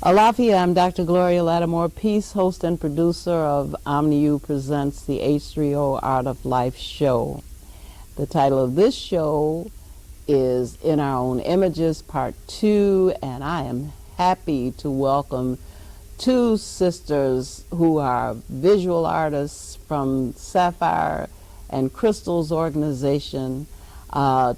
Alafia, I'm Dr. Gloria Lattimore, peace host and producer of OmniU Presents the H3O Art of Life show. The title of this show is In Our Own Images, Part 2, and I am happy to welcome two sisters who are visual artists from Sapphire and Crystal's organization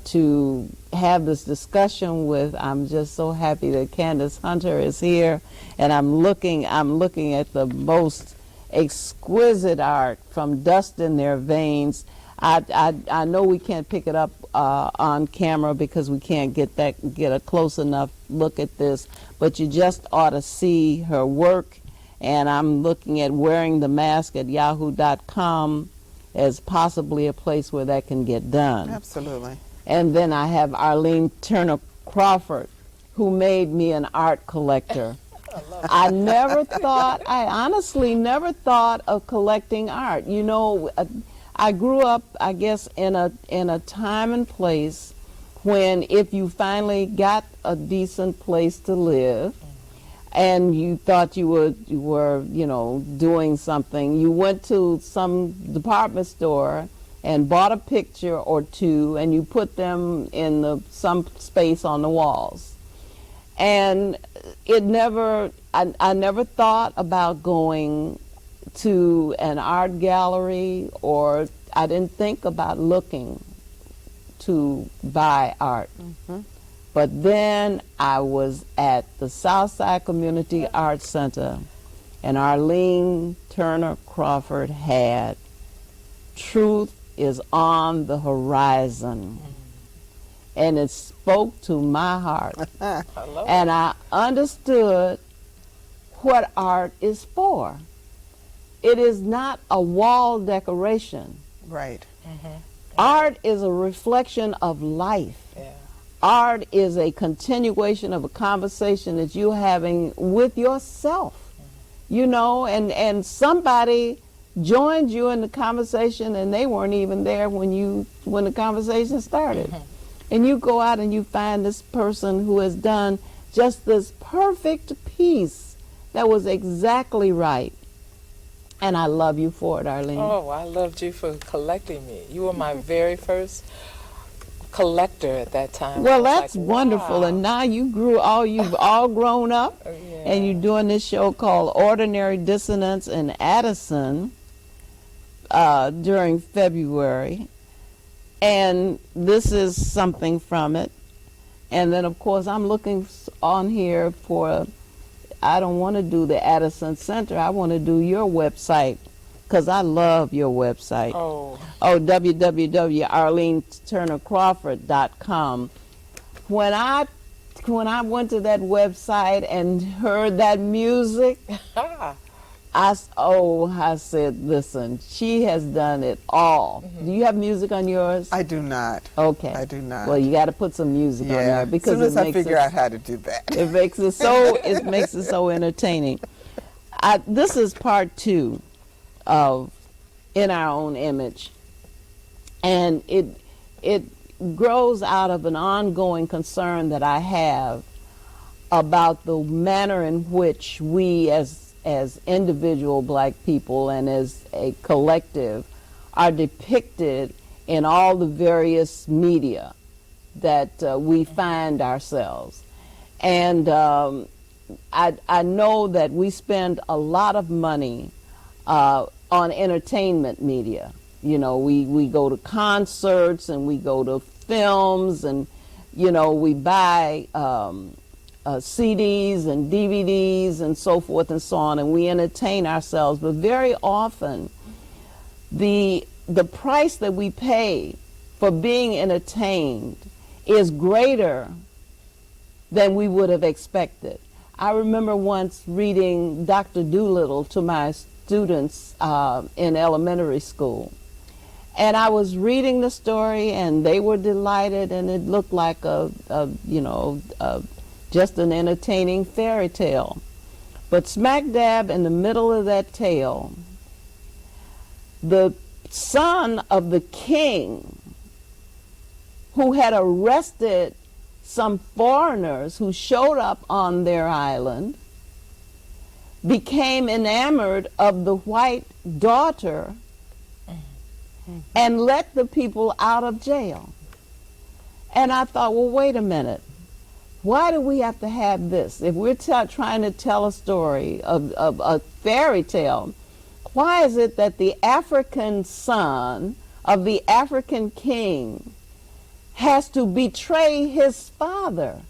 to have this discussion with. I'm just so happy that Candace Hunter is here, and I'm looking at the most exquisite art from Dust in Their Veins. I know we can't pick it up on camera because we can't get a close enough look at this, but you just ought to see her work. And I'm looking at Wearing the Mask at yahoo.com as possibly a place where that can get done. Absolutely. And then I have Arlene Crawford, who made me an art collector. I honestly never thought of collecting art. You know, I grew up, I guess, in a time and place when if you finally got a decent place to live, and you thought you were, you know, doing something, you went to some department store and bought a picture or two, and you put them in some space on the walls. And I never thought about going to an art gallery, or I didn't think about looking to buy art. Mm-hmm. But then I was at the Southside Community Arts Center, and Arlene Crawford had Truth is on the Horizon. And it spoke to my heart. And I understood what art is for. It is not a wall decoration. Right. Mm-hmm. Art is a reflection of life. Yeah. Art is a continuation of a conversation that you're having with yourself, you know, and somebody joined you in the conversation and they weren't even there when the conversation started. And you go out and you find this person who has done just this perfect piece that was exactly right. And I love you for it, Arlene. Oh, I loved you for collecting me. You were my very first collector at that time. Well, that's like, wonderful. wow. And now you've all grown up, Yeah. and you're doing this show called Ordinary Dissonance in Addison during February. And this is something from it. And then, of course, I'm looking on here for, I don't want to do the Addison Center. I want to do your website, because I love your website. Oh, www.arleneturnercrawford.com. When I went to that website and heard that music, I said, listen, she has done it all. Mm-hmm. Do you have music on yours? I do not. Okay. I do not. Well, you got to put some music on there, because as soon as I figure out how to do that. It makes it so entertaining. This is part 2 of In Our Own Image, and it grows out of an ongoing concern that I have about the manner in which we as individual black people and as a collective are depicted in all the various media that we find ourselves. And I know that we spend a lot of money on entertainment media. You know, we go to concerts and we go to films, and, you know, we buy CDs and DVDs and so forth and so on, and we entertain ourselves. But very often, the price that we pay for being entertained is greater than we would have expected. I remember once reading Dr. Dolittle to my students in elementary school. And I was reading the story, and they were delighted, and it looked like just an entertaining fairy tale. But smack dab in the middle of that tale, the son of the king, who had arrested some foreigners who showed up on their island, became enamored of the white daughter and let the people out of jail. And I thought, well, wait a minute. Why do we have to have this? If we're trying to tell a story, a fairy tale, why is it that the African son of the African king has to betray his father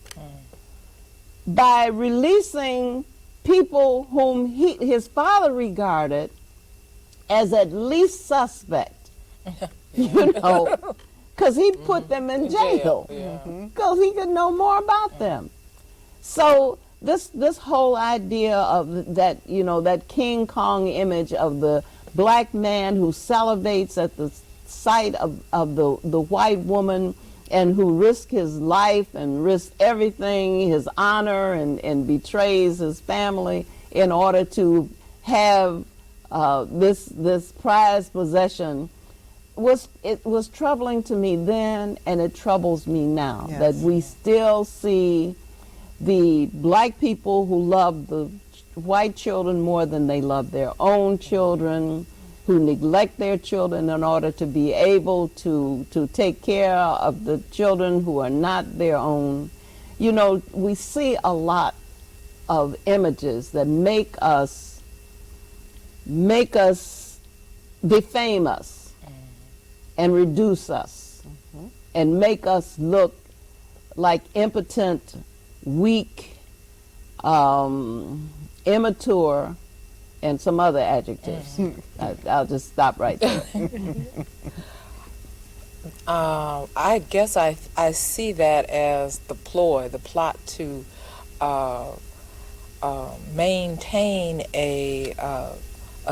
by releasing people whom his father regarded as at least suspect? You know, because he put them in jail because he could know more about them. So this whole idea of that, you know, that King Kong image of the black man who salivates at the sight of the white woman and who risks his life and risks everything, his honor, and betrays his family in order to have this prized possession, was troubling to me then, and it troubles me now. Yes. That we still see the black people who love the white children more than they love their own children, who neglect their children in order to be able to take care of the children who are not their own. You know, we see a lot of images that make us defame us and reduce us and make us look like impotent, weak, immature, and some other adjectives. I'll just stop right there. I guess I see that as the ploy, the plot to maintain a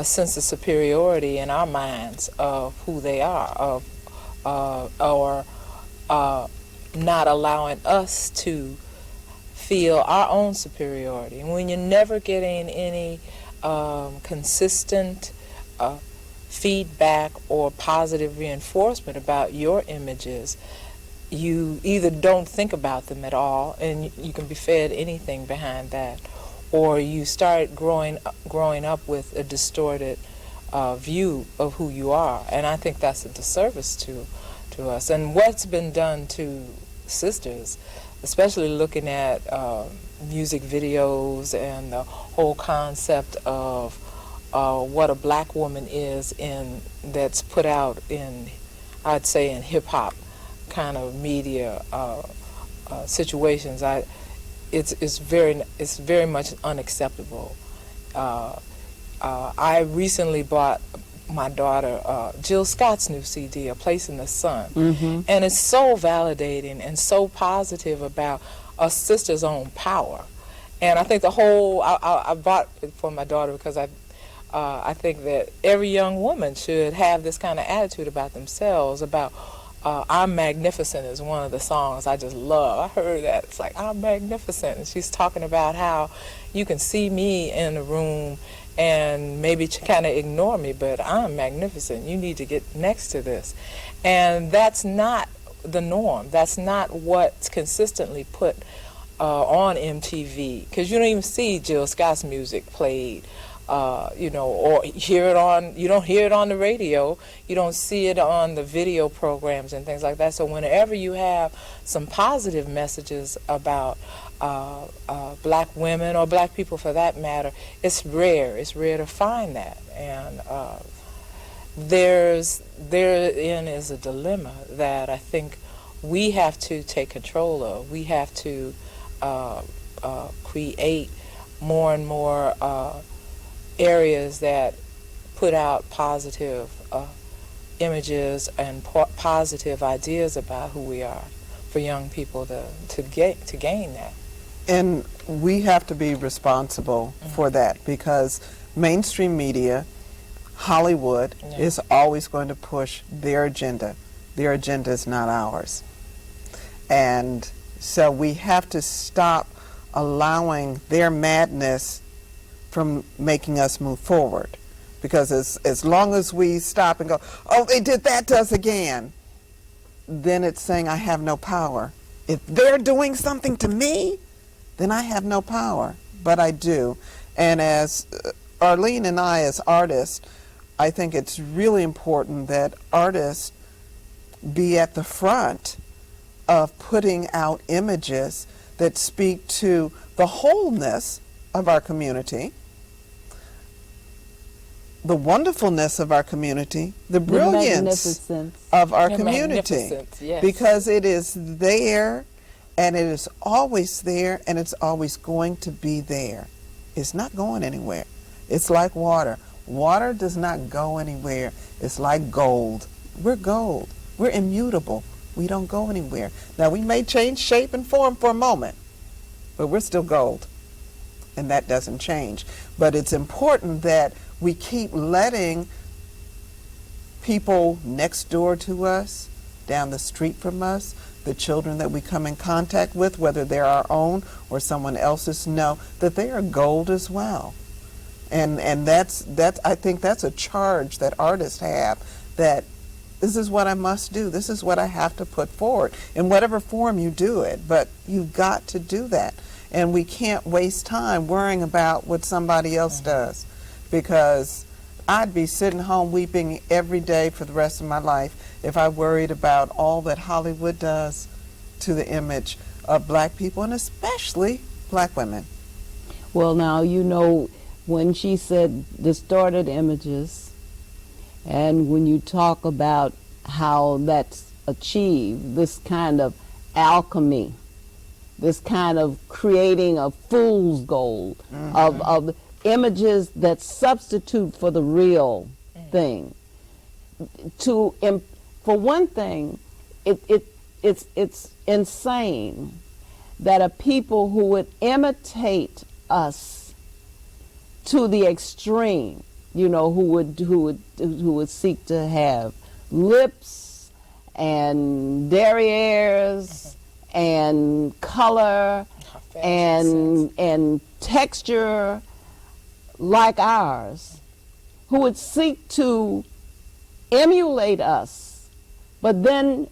sense of superiority in our minds of who they are, or not allowing us to feel our own superiority. And when you're never getting any consistent feedback or positive reinforcement about your images, you either don't think about them at all, and you can be fed anything behind that, or you start growing up with a distorted view of who you are. And I think that's a disservice to us. And what's been done to sisters, especially looking at music videos and the whole concept of what a black woman is that's put out in, I'd say, in hip-hop kind of media situations. It's very much unacceptable. I recently bought my daughter Jill Scott's new CD, A Place in the Sun, and it's so validating and so positive about a sister's own power. And I think the whole I bought it for my daughter because I think that every young woman should have this kind of attitude about themselves, about I'm Magnificent is one of the songs I just love. I heard that. It's like, I'm magnificent. And she's talking about how you can see me in the room and maybe kind of ignore me, but I'm magnificent. You need to get next to this. And that's not the norm. That's not what's consistently put on MTV, because you don't even see Jill Scott's music played. Or hear it on, you don't hear it on the radio, you don't see it on the video programs and things like that. So whenever you have some positive messages about black women, or black people for that matter, it's rare to find that. And therein is a dilemma that I think we have to take control of. We have to create more and more areas that put out positive images and positive ideas about who we are for young people to gain that. And we have to be responsible for that, because mainstream media, Hollywood, is always going to push their agenda. Their agenda is not ours. And so we have to stop allowing their madness from making us move forward, because as long as we stop and go, oh, they did that to us again, then it's saying I have no power. If they're doing something to me, then I have no power, but I do. And as Arlene and I, as artists, I think it's really important that artists be at the front of putting out images that speak to the wholeness of our community, the wonderfulness of our community, the brilliance magnificence of our The community. magnificence, yes. Because it is there, and it is always there, and it's always going to be there. It's not going anywhere. It's like water. Water does not go anywhere. It's like gold. We're gold. We're immutable. We don't go anywhere. Now, we may change shape and form for a moment, but we're still gold, and that doesn't change. But it's important that we keep letting people next door to us, down the street from us, the children that we come in contact with, whether they're our own or someone else's, know that they are gold as well. And that's I think that's a charge that artists have, that this is what I must do. This is what I have to put forward in whatever form you do it. But you've got to do that. And we can't waste time worrying about what somebody else does, because I'd be sitting home weeping every day for the rest of my life if I worried about all that Hollywood does to the image of black people, and especially black women. Well, now, you know, when she said distorted images, and when you talk about how that's achieved, this kind of alchemy, this kind of creating a fool's gold, of images that substitute for the real thing. For one thing, it's insane that a people who would imitate us to the extreme, you know, who would seek to have lips and derrieres and color and texture like ours, who would seek to emulate us, but then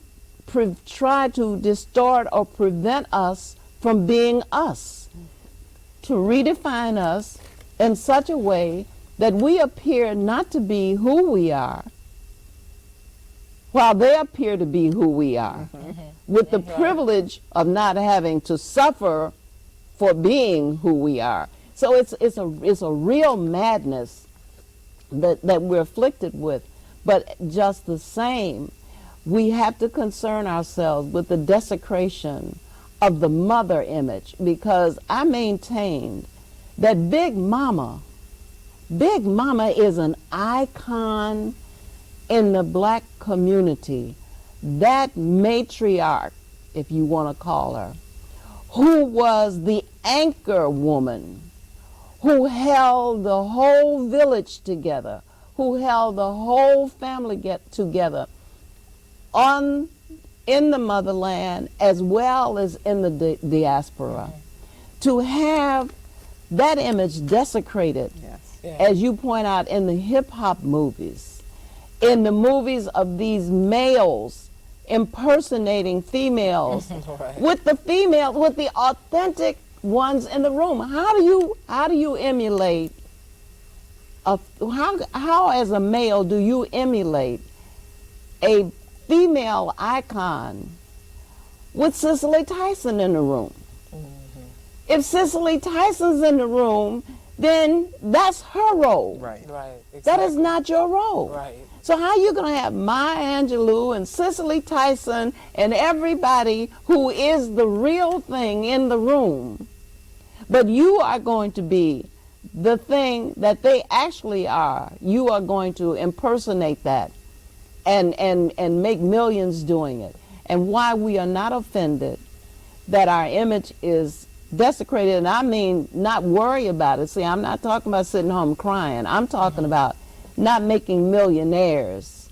try to distort or prevent us from being us, to redefine us in such a way that we appear not to be who we are, while they appear to be who we are, with the privilege of not having to suffer for being who we are. So it's a real madness that we're afflicted with. But just the same, we have to concern ourselves with the desecration of the mother image, because I maintained that Big Mama is an icon in the black community. That matriarch, if you want to call her, who was the anchor woman, who held the whole village together, who held the whole family together in the motherland as well as in the diaspora. To have that image desecrated, as you point out, in the hip-hop movies, in the movies of these males impersonating females, with the authentic ones in the room. How do you emulate how as a male do you emulate a female icon with Cicely Tyson in the room? If Cicely Tyson's in the room, then that's her role. Right. Exactly. That is not your role. Right. So how are you going to have Maya Angelou and Cicely Tyson and everybody who is the real thing in the room, but you are going to be the thing that they actually are? You are going to impersonate that and make millions doing it. And why we are not offended that our image is desecrated, and I mean not worry about it. See, I'm not talking about sitting home crying. I'm talking about not making millionaires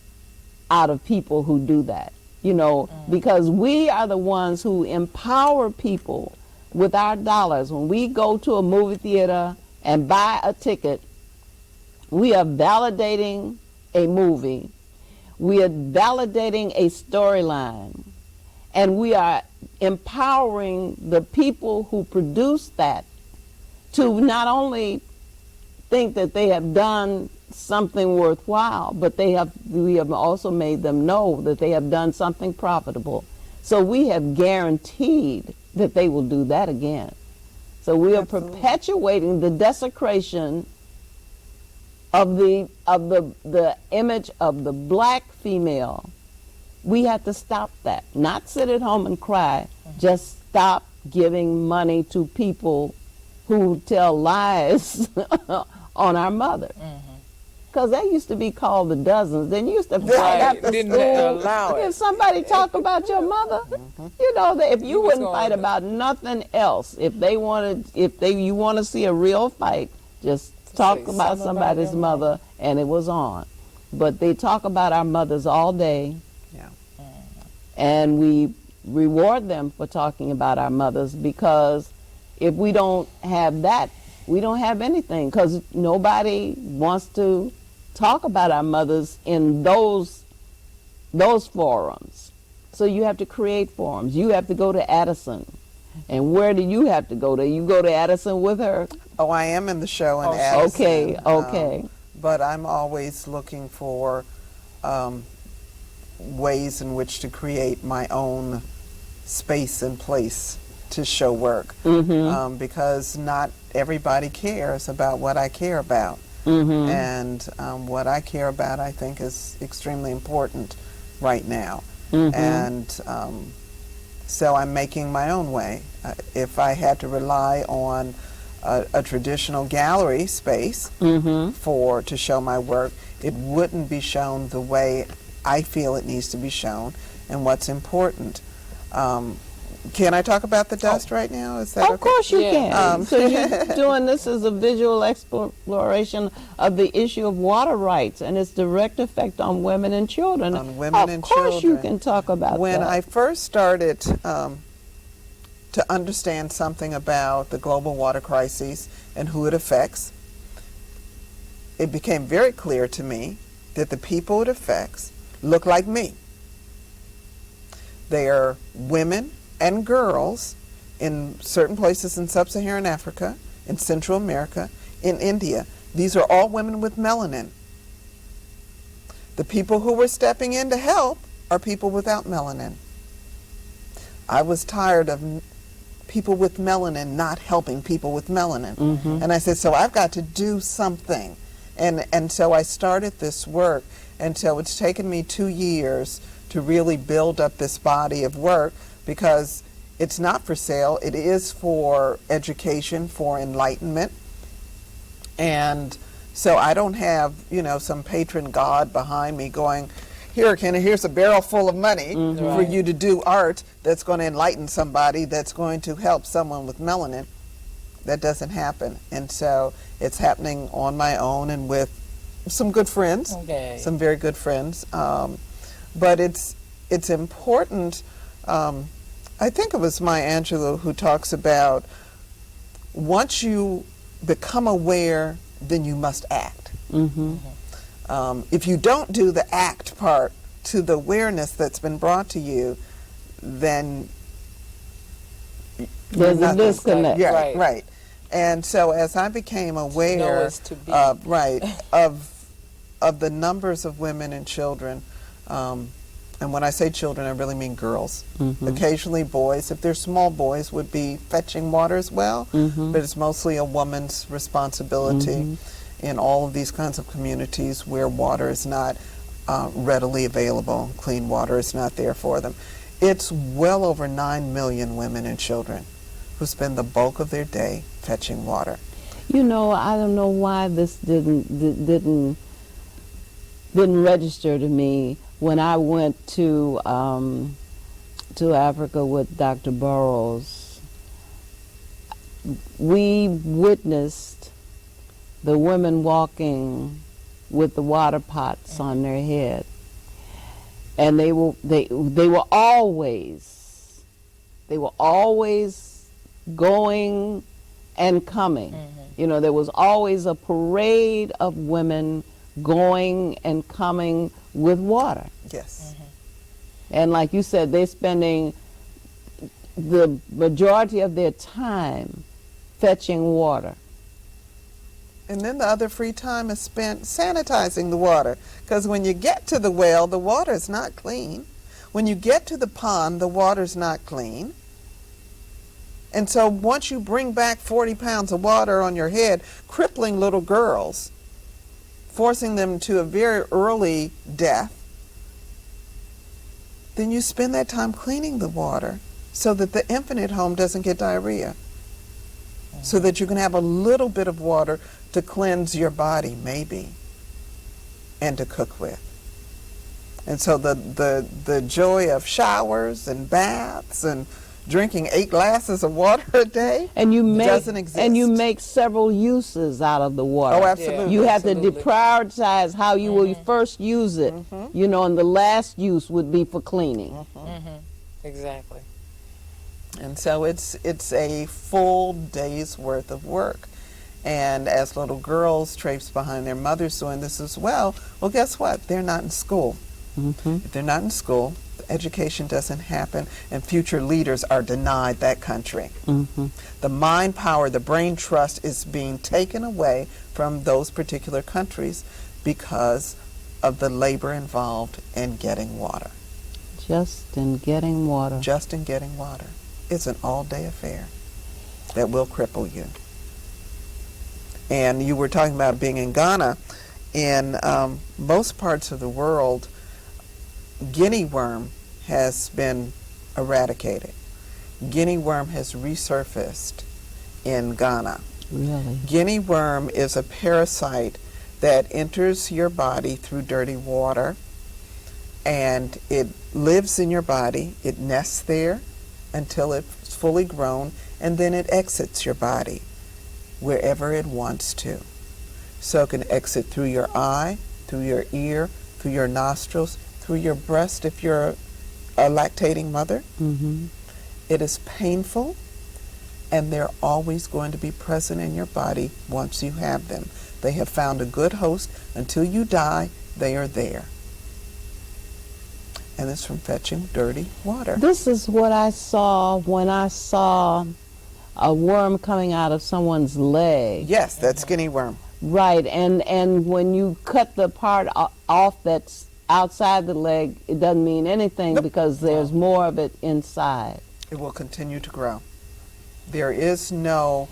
out of people who do that, you know, because we are the ones who empower people with our dollars. When we go to a movie theater and buy a ticket, we are validating a movie, we are validating a storyline, and we are empowering the people who produce that to not only think that they have done something worthwhile, but we have also made them know that they have done something profitable. So we have guaranteed that they will do that again. So we are perpetuating the desecration of the image of the black female. We have to stop that. Not sit at home and cry. Just stop giving money to people who tell lies on our mother. Because that used to be called the dozens. Then you used to fight after Didn't school. allow it. If somebody talk about your mother, you know, that if you was wouldn't going fight to- about nothing else, you want to see a real fight, just talk say about something about somebody's your mother, and it was on. But they talk about our mothers all day. Yeah. And we reward them for talking about our mothers, because if we don't have that, we don't have anything, because nobody wants to talk about our mothers in those forums. So you have to create forums. You have to go to Addison. And where do you have to go to? You go to Addison with her? Oh, I am in the show in Oh, Addison. Okay. But I'm always looking for ways in which to create my own space and place to show work, because not everybody cares about what I care about. And what I care about, I think, is extremely important right now. And so I'm making my own way. If I had to rely on a traditional gallery space to show my work, it wouldn't be shown the way I feel it needs to be shown and what's important. Can I talk about the dust right now? Is that Of course you Yeah. can. So you're doing this as a visual exploration of the issue of water rights and its direct effect on women and children. On women and children. Of course you can talk about When that. I first started to understand something about the global water crisis and who it affects, it became very clear to me that the people it affects look like me. They are women and girls in certain places in sub-Saharan Africa, in Central America, in India. These are all women with melanin. The people who were stepping in to help are people without melanin. I was tired of people with melanin not helping people with melanin. And I said, so I've got to do something. And so I started this work. And so it's taken me 2 years to really build up this body of work, because it's not for sale. It is for education, for enlightenment. And so I don't have, some patron god behind me going, here, Kenna, here's a barrel full of money for you to do art that's going to enlighten somebody, that's going to help someone with melanin. That doesn't happen. And so it's happening on my own and with some good friends, some very good friends. But it's important. I think it was Maya Angelou who talks about, once you become aware, then you must act. If you don't do the act part to the awareness that's been brought to you, then There's a disconnect. Yeah, right. And so as I became aware of the numbers of women and children, and when I say children, I really mean girls. Occasionally boys, if they're small boys, would be fetching water as well, but it's mostly a woman's responsibility in all of these kinds of communities where water is not readily available, clean water is not there for them. It's well over 9 million women and children who spend the bulk of their day fetching water. I don't know why this didn't register to me when I went to Africa with Dr. Burroughs. We witnessed the women walking with the water pots on their head, and they were always going and coming. There was always a parade of women going and coming with water. Yes. And like you said, they're spending the majority of their time fetching water. And then the other free time is spent sanitizing the water. Because when you get to the well, the water's not clean. When you get to the pond, the water's not clean. And so once you bring back 40 pounds of water on your head, crippling little girls, forcing them to a very early death, then you spend that time cleaning the water so that the infant at home doesn't get diarrhea. So that you can have a little bit of water to cleanse your body, maybe, and to cook with. And so the joy of showers and baths and drinking 8 glasses of water a day and doesn't exist. And you make several uses out of the water. Oh, absolutely. You have Absolutely. to prioritize how you will first use it. You know, and the last use would be for cleaning. Exactly. And so it's a full day's worth of work. And as little girls traipse behind their mothers doing this as well, guess what? They're not in school. If they're not in school, education doesn't happen, and future leaders are denied that country. The mind power, the brain trust is being taken away from those particular countries because of the labor involved in getting water. Just in getting water. Just in getting water. It's an all-day affair that will cripple you. And you were talking about being in Ghana. In most parts of the world, guinea worm has been eradicated. Guinea worm has resurfaced in Ghana. Really? Guinea worm is a parasite that enters your body through dirty water, and it lives in your body. It nests there until it's fully grown, and then it exits your body wherever it wants to. So it can exit through your eye, through your ear, through your nostrils, through your breast if you're a lactating mother. It is painful, and they're always going to be present in your body once you have them. They have found a good host. Until you die, they are there. And it's from fetching dirty water. This is what I saw when I saw a worm coming out of someone's leg. Yes, that's guinea worm. Right, and when you cut the part off that's outside the leg, it doesn't mean anything because there's more of it inside. It will continue to grow. There is no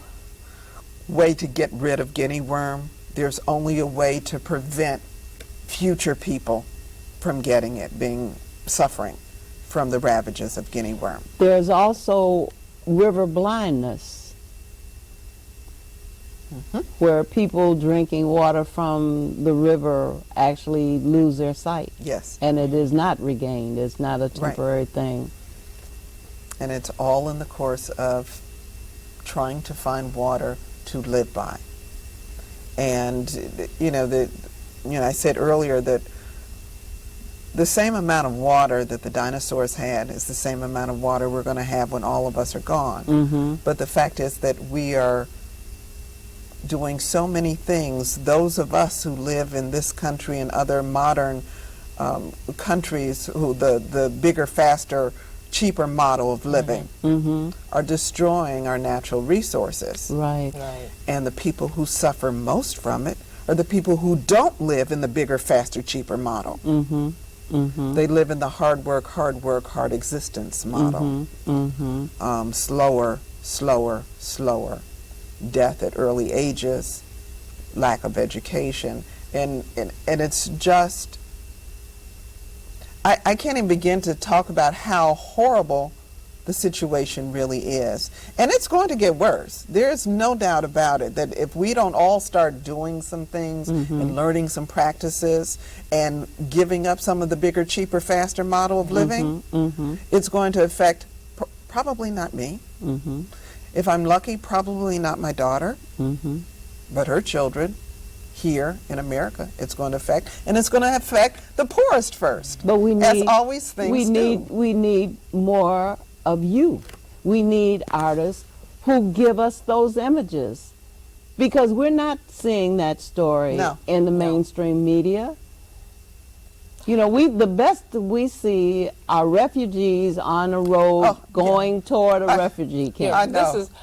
way to get rid of guinea worm. There's only a way to prevent future people from getting it, suffering from the ravages of guinea worm. There's also river blindness, where people drinking water from the river actually lose their sight. Yes. And it is not regained. It's not a temporary thing. And it's all in the course of trying to find water to live by. And I said earlier that the same amount of water that the dinosaurs had is the same amount of water we're going to have when all of us are gone. But the fact is that we are doing so many things. Those of us who live in this country and other modern countries, who the bigger, faster, cheaper model of living, are destroying our natural resources. Right. And the people who suffer most from it are the people who don't live in the bigger, faster, cheaper model. They live in the hard work, hard existence model. Slower, death at early ages, lack of education, and it's just, I can't even begin to talk about how horrible the situation really is. And it's going to get worse. There's no doubt about it that if we don't all start doing some things and learning some practices and giving up some of the bigger, cheaper, faster model of living, it's going to affect probably not me. If I'm lucky, probably not my daughter, but her children here in America. It's going to affect, and it's going to affect the poorest first. But we need, as always things we need more of you. We need artists who give us those images, because we're not seeing that story in the mainstream media. You know, the best we see are refugees on the road going toward a refugee camp.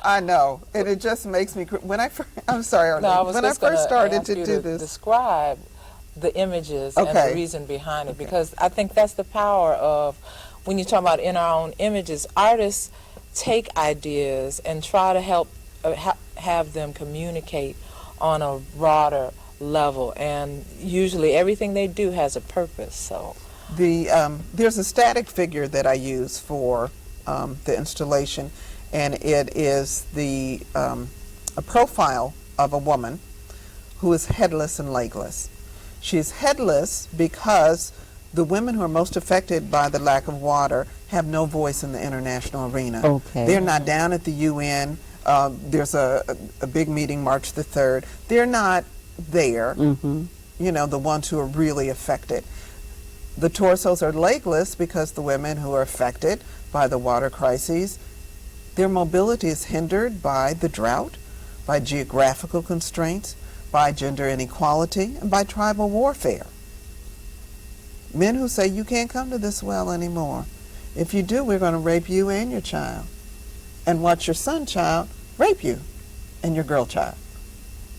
I know, and it just makes me. When I'm sorry, Arlene. No, when I first started to do this, describe the images and the reason behind it, because I think that's the power of when you talk about in our own images. Artists take ideas and try to help have them communicate on a broader level, and usually everything they do has a purpose. So there's a static figure that I use for the installation, and it is a profile of a woman who is headless and legless. She's headless because the women who are most affected by the lack of water have no voice in the international arena. Okay. They're not down at the UN. There's a big meeting March the 3rd. They're not there, you know, the ones who are really affected. The torsos are legless because the women who are affected by the water crises, their mobility is hindered by the drought, by geographical constraints, by gender inequality, and by tribal warfare. Men who say, you can't come to this well anymore. If you do, we're going to rape you and your child, and watch your son child rape you and your girl child.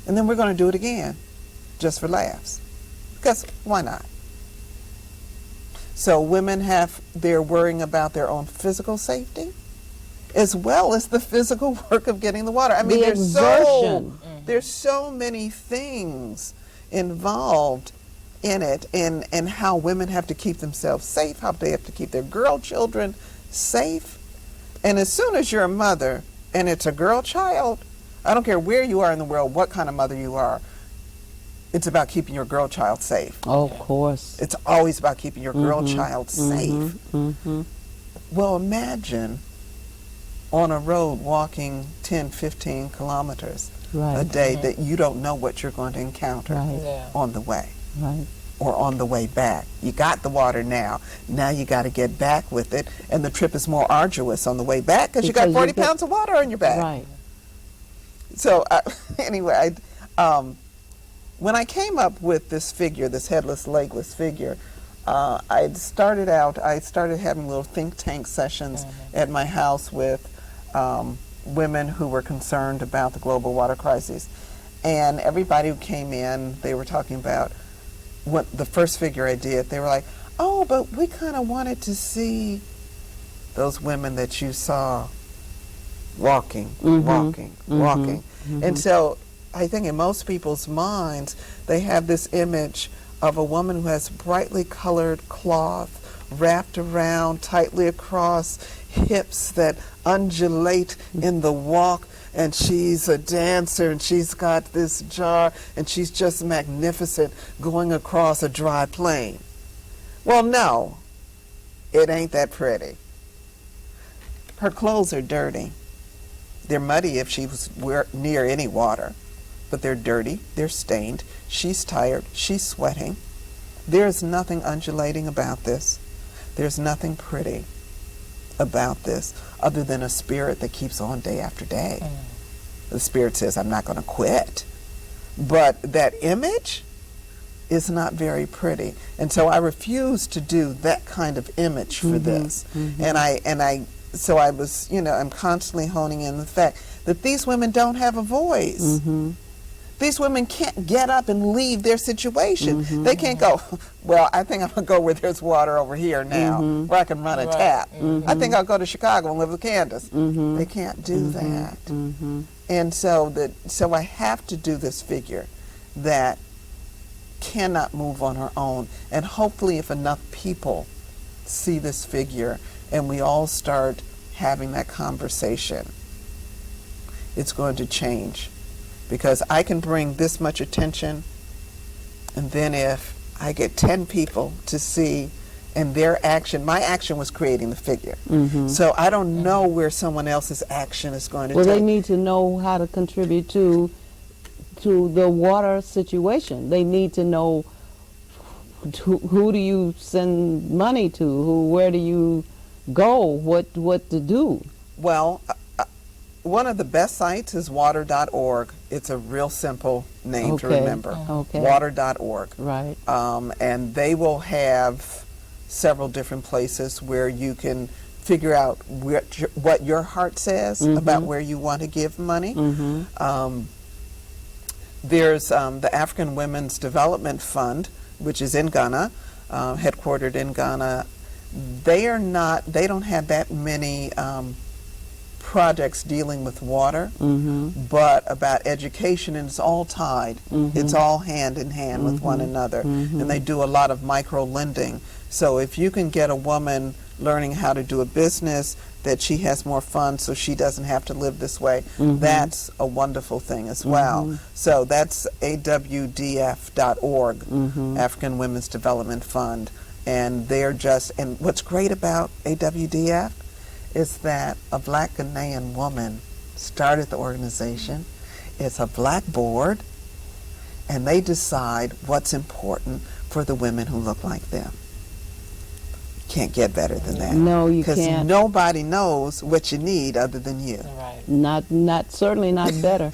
And then we're going to do it again, just for laughs. Because why not? So women they're worrying about their own physical safety, as well as the physical work of getting the water. I mean, there's so many things involved in it, and how women have to keep themselves safe, how they have to keep their girl children safe. And as soon as you're a mother and it's a girl child, I don't care where you are in the world, what kind of mother you are, it's about keeping your girl child safe. Oh, of course. It's always about keeping your girl child safe. Well, imagine on a road walking 10, 15 kilometers a day that you don't know what you're going to encounter on the way or on the way back. You got the water now. Now you got to get back with it, and the trip is more arduous on the way back because you got 40 pounds of water on your back. Right. So anyway, when I came up with this figure, this headless, legless figure, I started having little think tank sessions at my house with women who were concerned about the global water crisis. And everybody who came in, they were talking about what the first figure I did. They were like, oh, but we kind of wanted to see those women that you saw walking. And so I think in most people's minds, they have this image of a woman who has brightly colored cloth wrapped around tightly across hips that undulate in the walk, and she's a dancer, and she's got this jar, and she's just magnificent going across a dry plain. Well, no, it ain't that pretty. Her clothes are dirty. They're muddy if she was near any water, but they're dirty, they're stained, she's tired, she's sweating. There's nothing undulating about this. There's nothing pretty about this other than a spirit that keeps on day after day. The spirit says, I'm not going to quit. But that image is not very pretty. And so I refuse to do that kind of image for this. So I was, I'm constantly honing in the fact that these women don't have a voice. These women can't get up and leave their situation. They can't go, well, I think I'm going to go where there's water over here now, where I can run a tap. I think I'll go to Chicago and live with Candace. They can't do that. And so I have to do this figure that cannot move on her own. And hopefully if enough people see this figure and we all start having that conversation, it's going to change. Because I can bring this much attention, and then if I get 10 people to see, and their action, my action was creating the figure. So I don't know where someone else's action is going to take. Well, they need to know how to contribute to the water situation. They need to know who do you send money to, where do you go, what to do. Well, one of the best sites is water.org. It's a real simple name to Okay. remember. Okay. Water.org. Right. And they will have several different places where you can figure out what your heart says about where you want to give money. There's the African Women's Development Fund, which is in Ghana, headquartered in Ghana. They don't have that many projects dealing with water, but about education, and it's all tied. It's all hand in hand with one another. And they do a lot of micro lending. So if you can get a woman learning how to do a business, that she has more funds so she doesn't have to live this way, that's a wonderful thing as well. So that's awdf.org, African Women's Development Fund. And and what's great about AWDF is that a black Ghanaian woman started the organization. It's a black board, and they decide what's important for the women who look like them. Can't get better than that. No, you Because can't. nobody knows what you need other than you. Right. Certainly not better.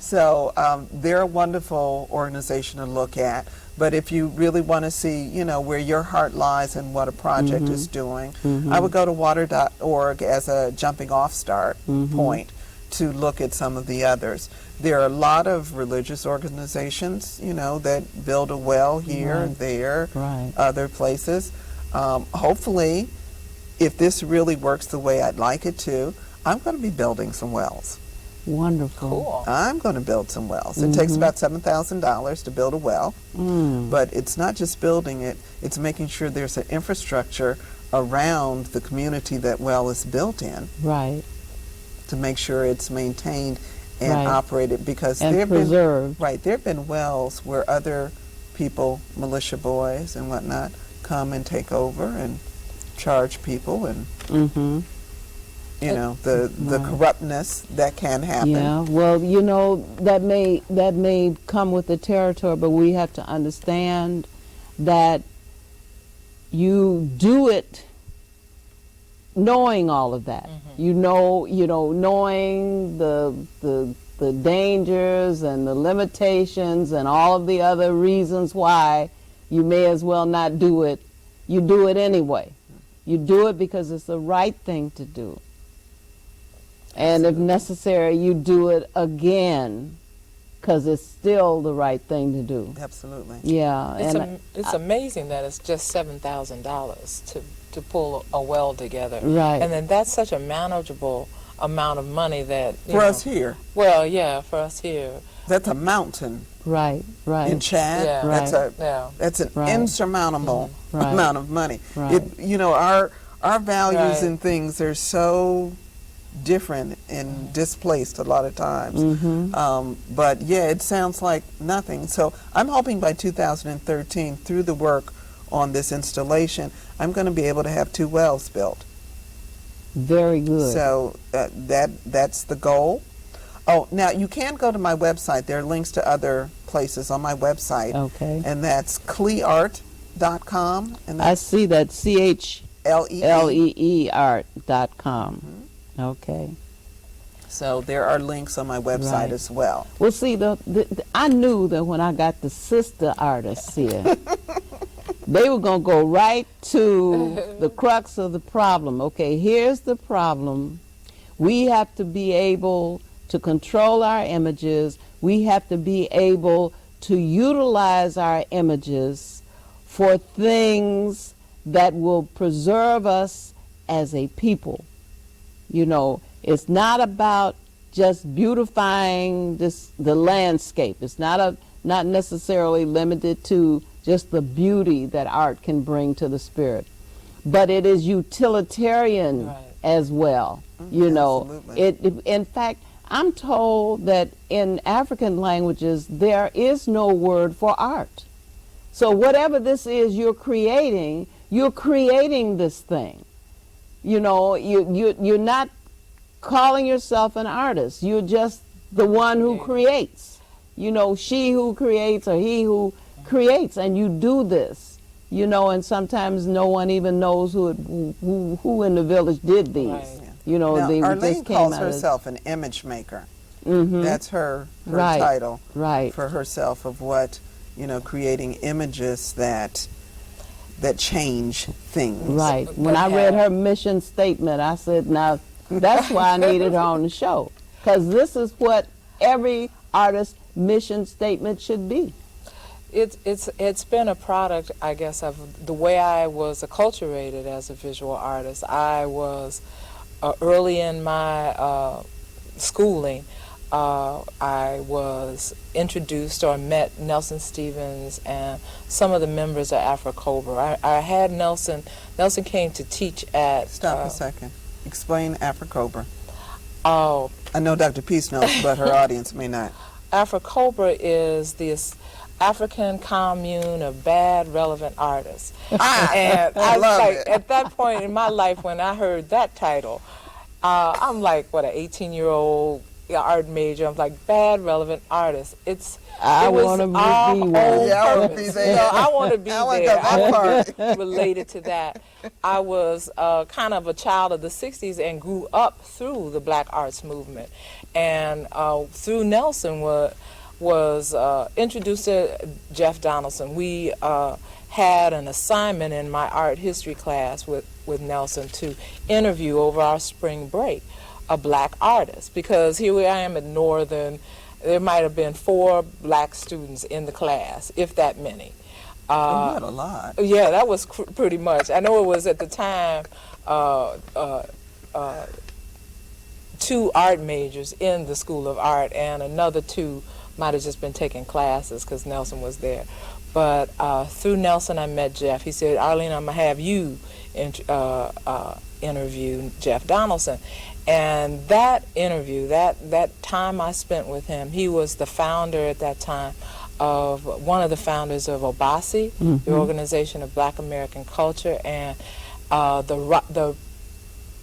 So they're a wonderful organization to look at. But if you really want to see, where your heart lies and what a project is doing, I would go to water.org as a jumping off start point to look at some of the others. There are a lot of religious organizations, that build a well here and there, other places. Hopefully, if this really works the way I'd like it to, I'm going to be building some wells. Wonderful. Cool. I'm going to build some wells. It takes about $7,000 to build a well, but it's not just building it, it's making sure there's an infrastructure around the community that well is built in. Right. To make sure it's maintained and operated, because And preserved. there have been wells where other people, militia boys and whatnot, come and take over and charge people, and the corruptness that can happen. Yeah, well, that may come with the territory, but we have to understand that you do it knowing all of that. Knowing the dangers and the limitations and all of the other reasons why you may as well not do it. You do it anyway. You do it because it's the right thing to do. And if necessary, you do it again because it's still the right thing to do. Absolutely. Yeah. It's amazing that it's just $7,000 to pull a well together. Right. And then that's such a manageable amount of money that... For us here. Well, yeah, for us here. That's a mountain. Right. In Chad, Yeah. that's an insurmountable amount of money. Right. Our values and things are so different and displaced a lot of times. But yeah, it sounds like nothing. So I'm hoping by 2013, through the work on this installation, I'm going to be able to have 2 wells built. Very good. So that's the goal. Oh, now you can go to my website. There are links to other places on my website. Okay. And that's cleart.com. And I see that, CHLEE art.com. Okay. So there are links on my website as well. Well, see, I knew that when I got the sister artists here, they were going to go right to the crux of the problem. Okay, here's the problem. We have to be able to control our images. We have to be able to utilize our images for things that will preserve us as a people. It's not about just beautifying the landscape. It's not necessarily limited to just the beauty that art can bring to the spirit, but it is utilitarian as well. Absolutely. In fact, I'm told that in African languages there is no word for art. So whatever this is you're creating this thing. You're not calling yourself an artist. You're just the one who creates. She who creates or he who creates, and you do this. And sometimes no one even knows who in the village did these. You know, Now, they Arlene just came calls out of- herself an image maker. Mhm. That's her Right. title Right. for herself of what, creating images that change things. Right. When I read have- her mission statement, I said, now, that's why I needed her on the show. Because this is what every artist's mission statement should be. It's been a product, I guess, of the way I was acculturated as a visual artist. I was early in my schooling. I was introduced or met Nelson Stevens and some of the members of Afro-Cobra. I had Nelson. Nelson came to teach at. Stop a second. Explain Afro-Cobra. Oh, I know Dr. Peace knows, but her audience may not. Afro-Cobra is this African commune of bad, relevant artists. And I love like, it. at that point in my life when I heard that title, I'm like, what, an 18-year-old art major. I'm like, bad, relevant artists. I it was wanna be our one. own Yeah, I wanna be purpose. there. You know, I want to be I wanna there. go that I part. was related to that. I was kind of a child of the 60s and grew up through the Black Arts Movement. And through Nelson was introduced to Jeff Donaldson. We had an assignment in my art history class with Nelson to interview over our spring break a black artist, because here I am at Northern. There might have been 4 black students in the class, if that many. You had a lot. Yeah, that was pretty much. I know it was at the time 2 art majors in the School of Art, and another 2 might have just been taking classes because Nelson was there. But through Nelson, I met Jeff. He said, Arlene, I'm going to have you interview Jeff Donaldson. And that interview, that time I spent with him, he was the founder at that time of one of the founders of OBASI, the Organization of Black American Culture, and the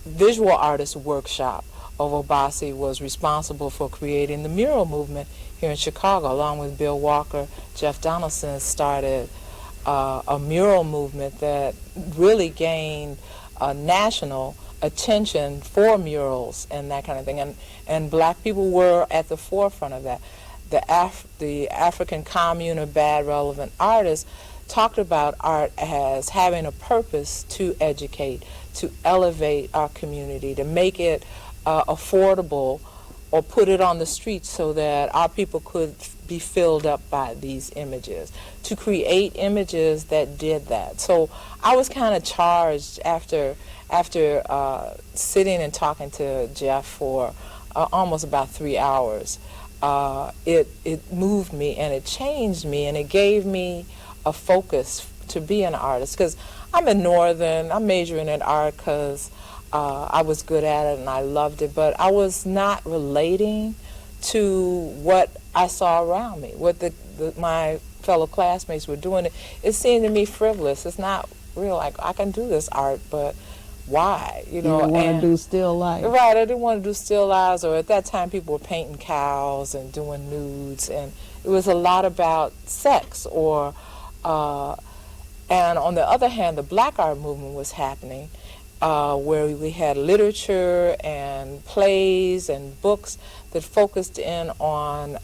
Visual Artists Workshop of OBASI was responsible for creating the mural movement here in Chicago. Along with Bill Walker, Jeff Donaldson started a mural movement that really gained national attention for murals and that kind of thing. And black people were at the forefront of that. The African Commune of Bad Relevant Artists talked about art as having a purpose to educate, to elevate our community, to make it affordable or put it on the streets so that our people could be filled up by these images, to create images that did that. So I was kind of charged after sitting and talking to Jeff for almost about 3 hours. It moved me and it changed me and it gave me a focus to be an artist, because I'm in Northern, I'm majoring in art because I was good at it and I loved it, but I was not relating to what I saw around me, what my fellow classmates were doing. It seemed to me frivolous. It's not real. Like, I can do this art, but why? You know, You want to do still life. Right, I didn't want to do still lives, or at that time people were painting cows and doing nudes, and it was a lot about sex. And on the other hand, the black art movement was happening, where we had literature and plays and books that focused in on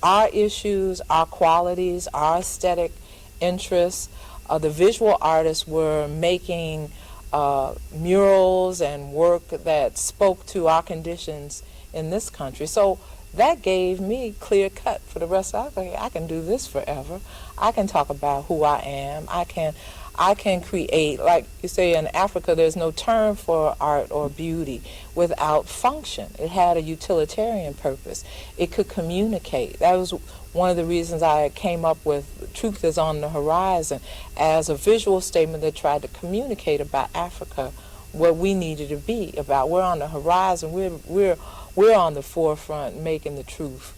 our issues, our qualities, our aesthetic interests. The visual artists were making murals and work that spoke to our conditions in this country. So that gave me clear cut for the rest of life. I can do this forever. I can talk about who I am. I can create, like you say, in Africa there's no term for art or beauty without function. It had a utilitarian purpose. It could communicate. That was one of the reasons I came up with Truth is on the Horizon as a visual statement that tried to communicate about Africa, what we needed to be about. We're on the horizon. We're on the forefront making the truth.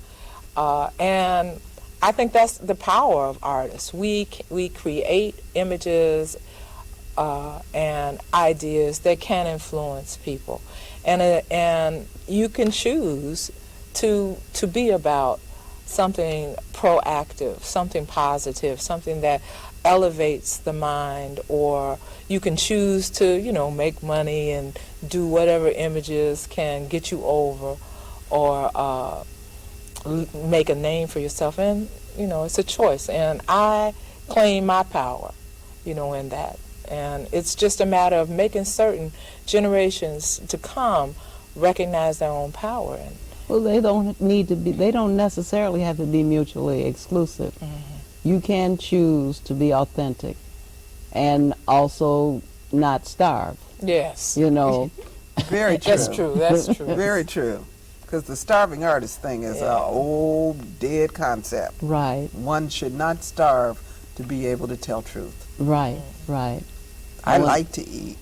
And I think that's the power of artists. We create images and ideas that can influence people. And you can choose to be about something proactive, something positive, something that elevates the mind, or you can choose to, make money and do whatever images can get you over, or make a name for yourself. And, it's a choice. And I claim my power, in that. And it's just a matter of making certain generations to come recognize their own power. And well, they don't necessarily have to be mutually exclusive. You can choose to be authentic and also not starve. yes. Very true. That's true. That's true. Very true. Because the starving artist thing is an old, dead concept. Right, One should not starve to be able to tell truth. right, right. I like to eat.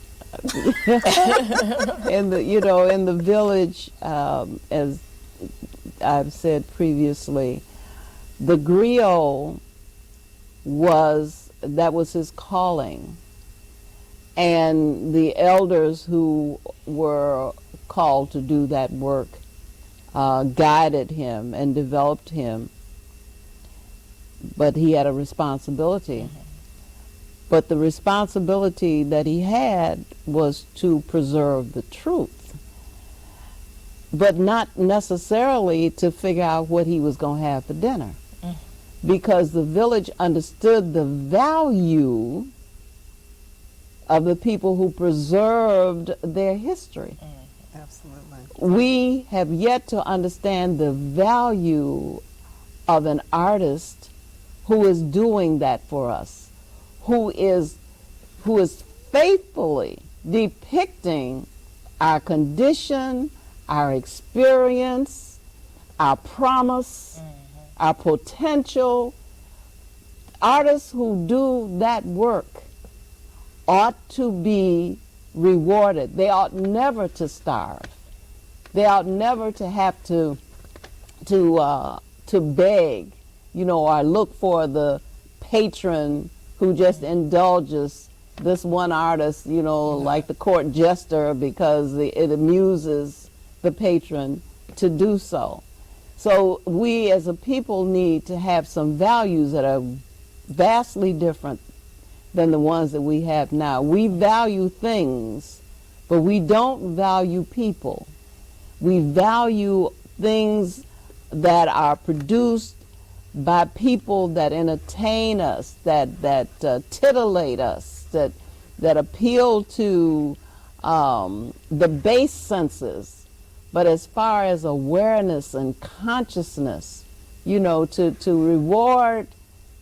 In the village, as I've said previously, the griot was his calling, and the elders who were called to do that work guided him and developed him, but he had a responsibility. But the responsibility that he had was to preserve the truth, but not necessarily to figure out what he was going to have for dinner. Because the village understood the value of the people who preserved their history. Absolutely. We have yet to understand the value of an artist who is doing that for us, who is faithfully depicting our condition, our experience, our promise, our potential. Artists who do that work ought to be rewarded. They ought never to starve. They ought never to have to beg, or look for the patron who just indulges this one artist, like the court jester, because it amuses the patron to do so. So we as a people need to have some values that are vastly different than the ones that we have now. We value things, but we don't value people. We value things that are produced by people that entertain us, that titillate us, that appeal to the base senses. But as far as awareness and consciousness, to reward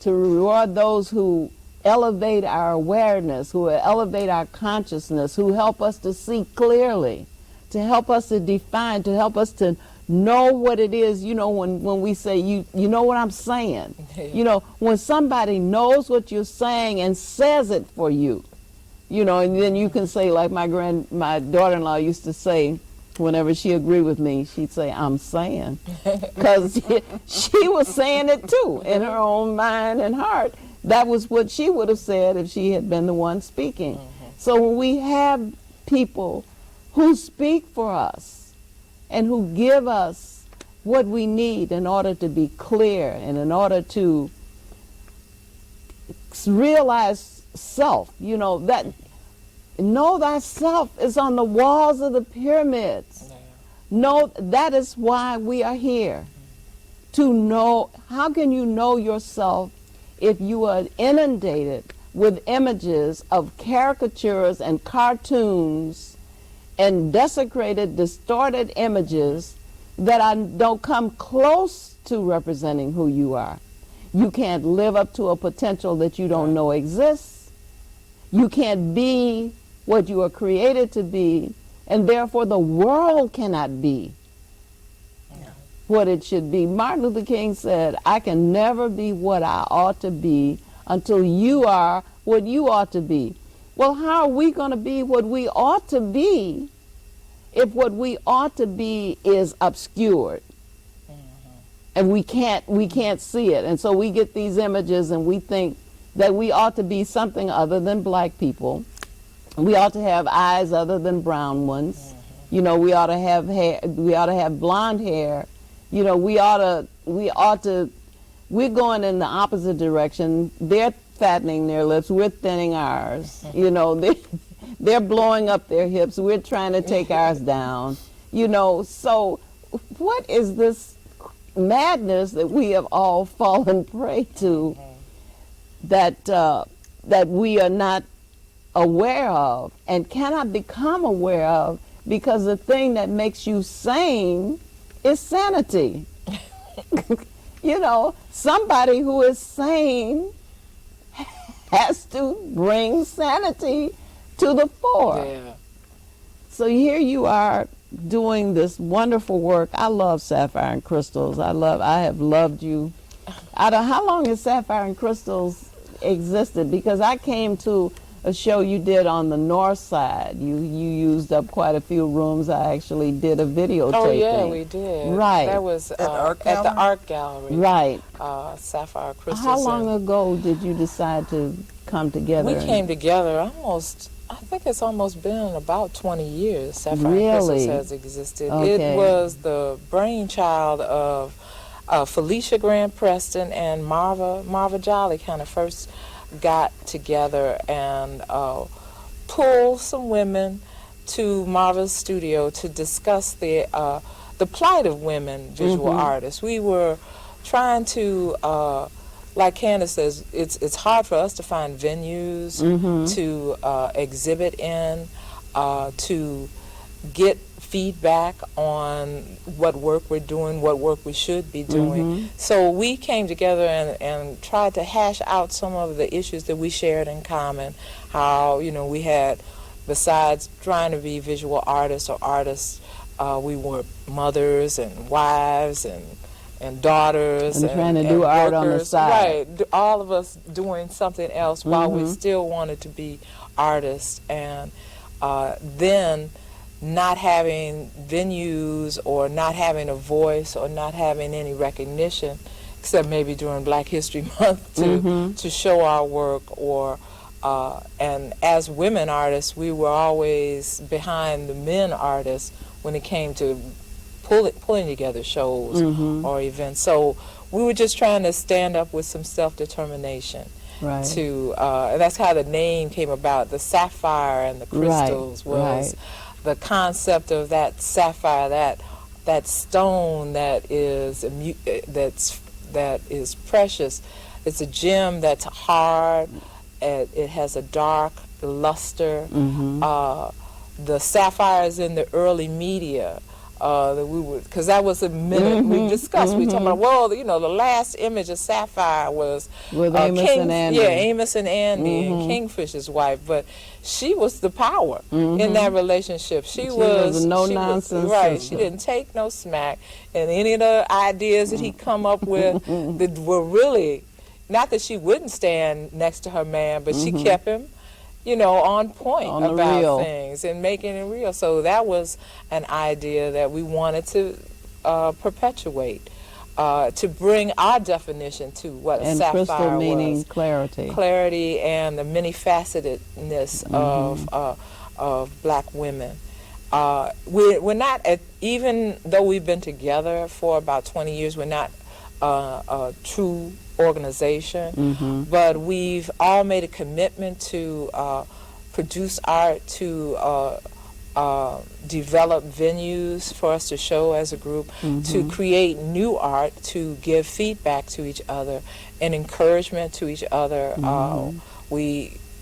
those who elevate our awareness, who elevate our consciousness, who help us to see clearly, to help us to define, to help us to know what it is, when we say, you know what I'm saying. When somebody knows what you're saying and says it for you, and then you can say, like my daughter-in-law used to say, whenever she agreed with me, she'd say, I'm saying. Because she was saying it too, in her own mind and heart. That was what she would have said if she had been the one speaking. So when we have people who speak for us and who give us what we need in order to be clear and in order to realize self, that know thyself is on the walls of the pyramids. Know that is why we are here. To know, how can you know yourself if you are inundated with images of caricatures and cartoons and desecrated, distorted images that don't come close to representing who you are? You can't live up to a potential that you don't know exists. You can't be what you are created to be, and therefore the world cannot be what it should be. Martin Luther King said, I can never be what I ought to be until you are what you ought to be. Well, how are we going to be what we ought to be if what we ought to be is obscured? And we can't see it. And so we get these images and we think that we ought to be something other than black people. We ought to have eyes other than brown ones. We ought to have hair, we ought to have blonde hair. We're going in the opposite direction. They're fattening their lips. We're thinning ours. You know, they're blowing up their hips. We're trying to take ours down. You know, so what is this madness that we have all fallen prey to that that we are not aware of and cannot become aware of? Because the thing that makes you sane is sanity. You know, somebody who is sane has to bring sanity to the fore. Yeah. So here you are doing this wonderful work. I love Sapphire and Crystals. I have loved you. How long has Sapphire and Crystals existed? Because I came to a show you did on the north side. You used up quite a few rooms. I actually did a videotaping. Oh yeah, we did. Right. That was At the art gallery. Right. Sapphire Crystals. How long ago did you decide to come together? We came together I think it's almost been about 20 years. Sapphire Really? Crystals has existed. Okay. It was the brainchild of Felicia Grant Preston and Marva Jolly kind of first got together and pulled some women to Marva's studio to discuss the plight of women visual artists. We were trying to, like Candace says, it's hard for us to find venues to exhibit in, to get feedback on what work we're doing, what work we should be doing. So we came together and tried to hash out some of the issues that we shared in common. How, you know, we had, besides trying to be visual artists or artists, we were mothers and wives and daughters and trying to do art on the workers. side. Right, all of us doing something else while we still wanted to be artists. And then not having venues or not having a voice or not having any recognition, except maybe during Black History Month to show our work. Or and as women artists, we were always behind the men artists when it came to pulling together shows or events. So we were just trying to stand up with some self-determination. Right. To and that's how the name came about. The sapphire and the crystals was the concept of that sapphire, that stone that is precious. It's a gem that's hard. It has a dark luster. The sapphires in the early media. That we would, because that was a minute we discussed. We talking about, well, you know, the last image of Sapphire was with Amos and Andy. Yeah, Amos and Andy and Kingfish's wife, but she was the power in that relationship. She was no nonsense. Right, she didn't take no smack, and any of the ideas that he come up with that were really, not that she wouldn't stand next to her man, but she kept him, you know, on point about things and making it real. So that was an idea that we wanted to perpetuate, to bring our definition to what and sapphire crystal meaning was. clarity. Clarity and the many-facetedness of Black women. We're not, even though we've been together for about 20 years, we're not a true organization, but we've all made a commitment to produce art, to develop venues for us to show as a group, to create new art, to give feedback to each other and encouragement to each other.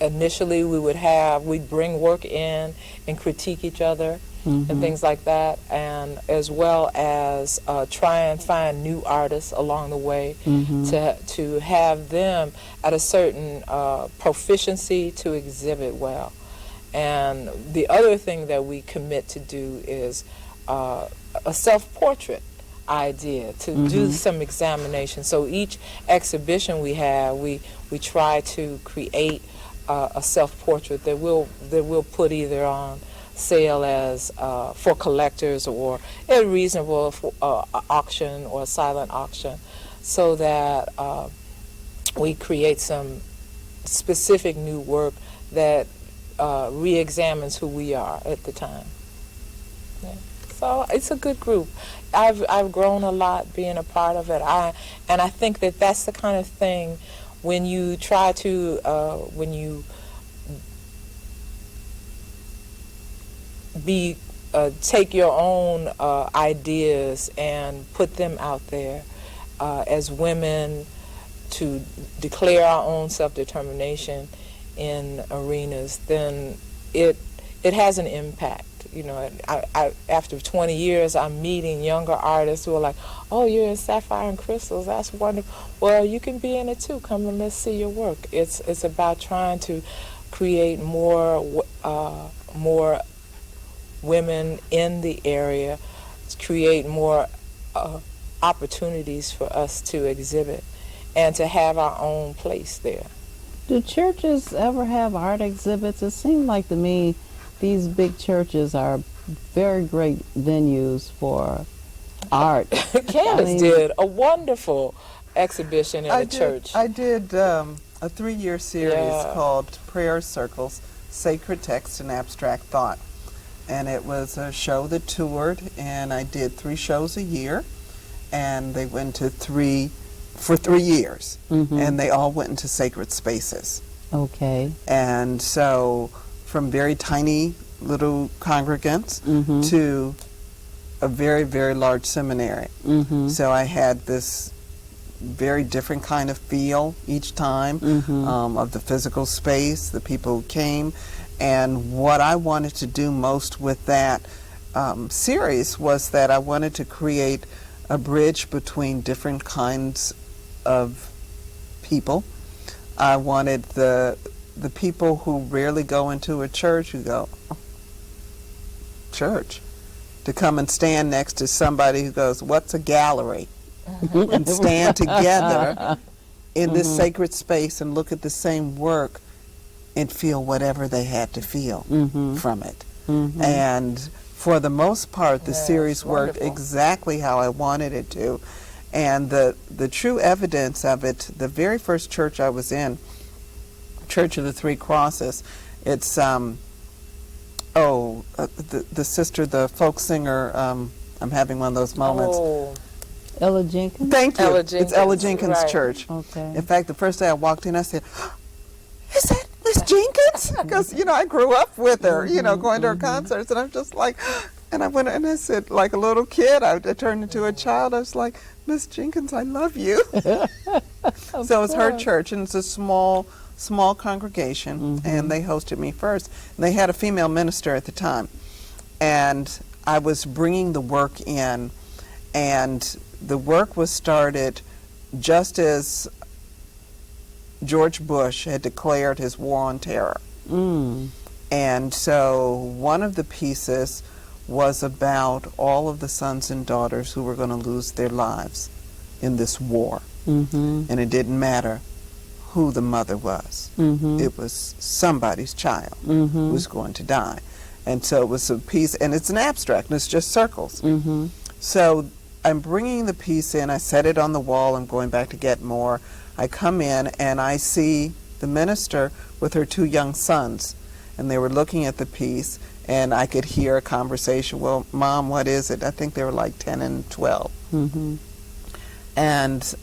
Initially we'd bring work in and critique each other and things like that, and as well as try and find new artists along the way to have them at a certain proficiency to exhibit well. And the other thing that we commit to do is a self-portrait idea, to do some examination. So each exhibition we have, we try to create a self-portrait that we'll put either on sale as for collectors or a reasonable auction or a silent auction, so that we create some specific new work that re-examines who we are at the time. Yeah. So it's a good group. I've grown a lot being a part of it. And I think that that's the kind of thing when you try to, when you take your own ideas and put them out there as women to declare our own self-determination in arenas, then it has an impact. You know, after 20 years, I'm meeting younger artists who are like, "Oh, you're in Sapphire and Crystals. That's wonderful. Well, you can be in it too. Come and let's see your work." It's about trying to create more women in the area, create more opportunities for us to exhibit and to have our own place there. Do churches ever have art exhibits? It seems like to me these big churches are very great venues for art. Candace did a wonderful exhibition in a church. I did a 3-year series called Prayer Circles, Sacred Text and Abstract Thought. And it was a show that toured, and I did 3 shows a year, and they went to 3 years, and they all went into sacred spaces. Okay. And so from very tiny little congregants to a very, very large seminary. So I had this very different kind of feel each time of the physical space, the people who came. And what I wanted to do most with that series was that I wanted to create a bridge between different kinds of people. I wanted the people who rarely go into a church, who go, "Oh, church," to come and stand next to somebody who goes, "What's a gallery?" and stand together in this sacred space and look at the same work and feel whatever they had to feel from it. And for the most part, the series worked exactly how I wanted it to. And the true evidence of it, the very first church I was in, Church of the Three Crosses, it's the sister, the folk singer, I'm having one of those moments. Oh. Ella Jenkins? Thank you. Ella It's Jenkins, Ella Jenkins right. Church. Okay. In fact, the first day I walked in, I said, "Is that Miss Jenkins?" Because, I grew up with her, going to her concerts. And I'm just like, and I went and I said, like a little kid, I turned into a child. I was like, "Miss Jenkins, I love you." So it's her church, and it's a small congregation, and they hosted me first. And they had a female minister at the time. And I was bringing the work in, and the work was started just as George Bush had declared his war on terror. And so one of the pieces was about all of the sons and daughters who were going to lose their lives in this war. And it didn't matter who the mother was. It was somebody's child who was going to die. And so it was a piece, and it's an abstract, and it's just circles. So I'm bringing the piece in, I set it on the wall, I'm going back to get more. I come in and I see the minister with her 2 young sons, and they were looking at the piece, and I could hear a conversation. "Well, Mom, what is it?" I think they were like 10 and 12. And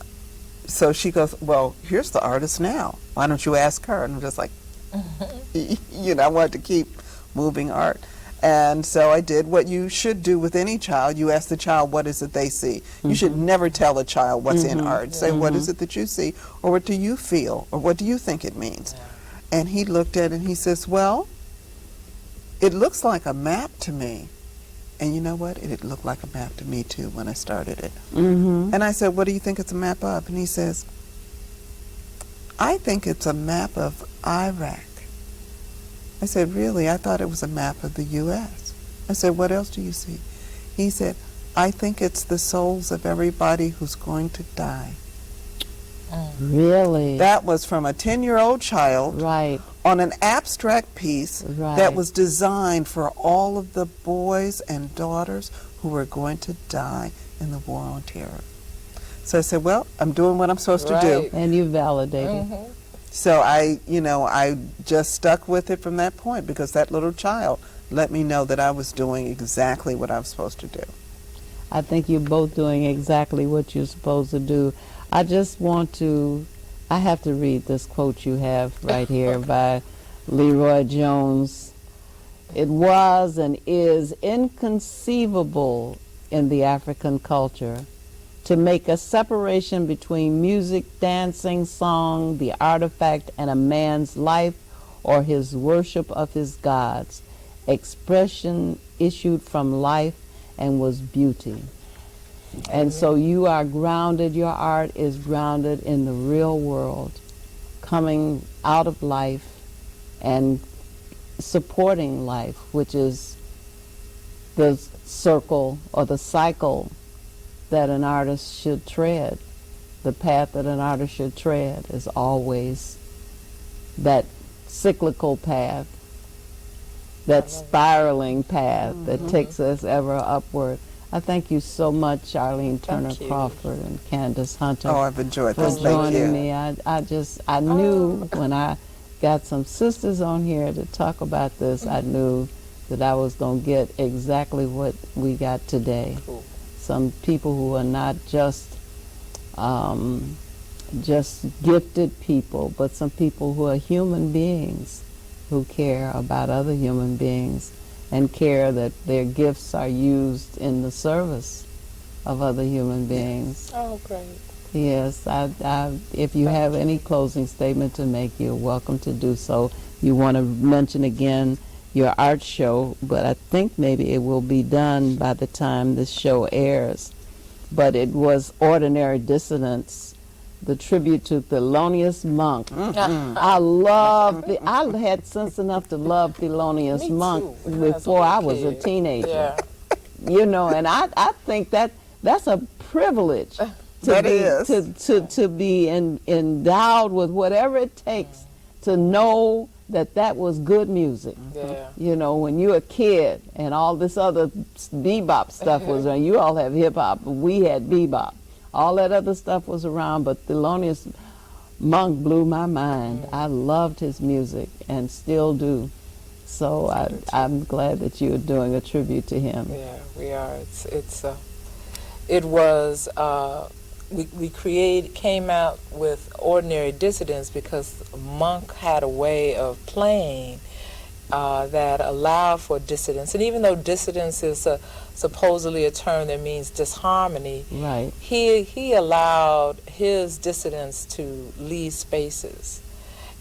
so she goes, "Well, here's the artist now. Why don't you ask her?" And I'm just like, I wanted to keep moving art. And so I did what you should do with any child. You ask the child, what is it they see? You should never tell a child what's in art. Say, what is it that you see? Or what do you feel? Or what do you think it means? And he looked at it and he says, "Well, it looks like a map to me." And you know what? It looked like a map to me too when I started it. And I said, "What do you think it's a map of?" And he says, "I think it's a map of Iraq." I said, "Really? I thought it was a map of the U.S." I said, "What else do you see?" He said, "I think it's the souls of everybody who's going to die." Really? That was from a 10-year-old child Right. on an abstract piece Right. that was designed for all of the boys and daughters who were going to die in the war on terror. So I said, well, I'm doing what I'm supposed to do. And you validated. So I just stuck with it from that point, because that little child let me know that I was doing exactly what I was supposed to do. I think you're both doing exactly what you're supposed to do. I just want to I have to read this quote you have right here by Leroy Jones. It was and is inconceivable in the African culture to make a separation between music, dancing, song, the artifact, and a man's life or his worship of his gods. Expression issued from life and was beauty. And so you are grounded, your art is grounded in the real world, coming out of life and supporting life, which is the circle or the cycle that an artist should tread. The path that an artist should tread is always that cyclical path, that spiraling path that takes us ever upward. I thank you so much, Arlene Turner Crawford and Candace Hunter. Oh, I've enjoyed for this. Thank you. joining me. I knew when I got some sisters on here to talk about this, I knew that I was going to get exactly what we got today. Cool. Some people who are not just gifted people, but some people who are human beings who care about other human beings and care that their gifts are used in the service of other human beings. Oh, great. Yes, if you have any closing statement to make, you're welcome to do so. You want to mention again your art show, but I think maybe it will be done by the time this show airs. But it was Ordinary Dissonance, the tribute to Thelonious Monk. I had sense enough to love Thelonious Monk before I was a teenager. Yeah. You know, and I think that's a privilege to be endowed with whatever it takes to know that was good music. Yeah. You know, when you're a kid and all this other bebop stuff was around. You all have hip hop, but we had bebop. All that other stuff was around, but Thelonious Monk blew my mind. I loved his music and still do. So I'm glad that you're doing a tribute to him. Yeah, we are. It was. We came out with Ordinary Dissidents because Monk had a way of playing that allowed for dissidence. And even though dissidence is supposedly a term that means disharmony, right, he allowed his dissidents to leave spaces.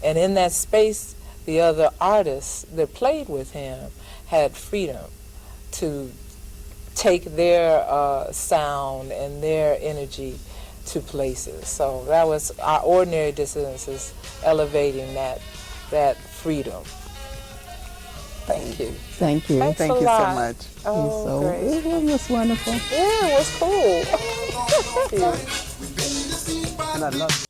And in that space, the other artists that played with him had freedom to take their sound and their energy to places. So that was our Ordinary Dissidence, elevating that freedom. Thank you. Thank you. Thanks Thank a you lot. so much. Oh, So great. it was wonderful. Yeah, it was cool. Thank you. And I love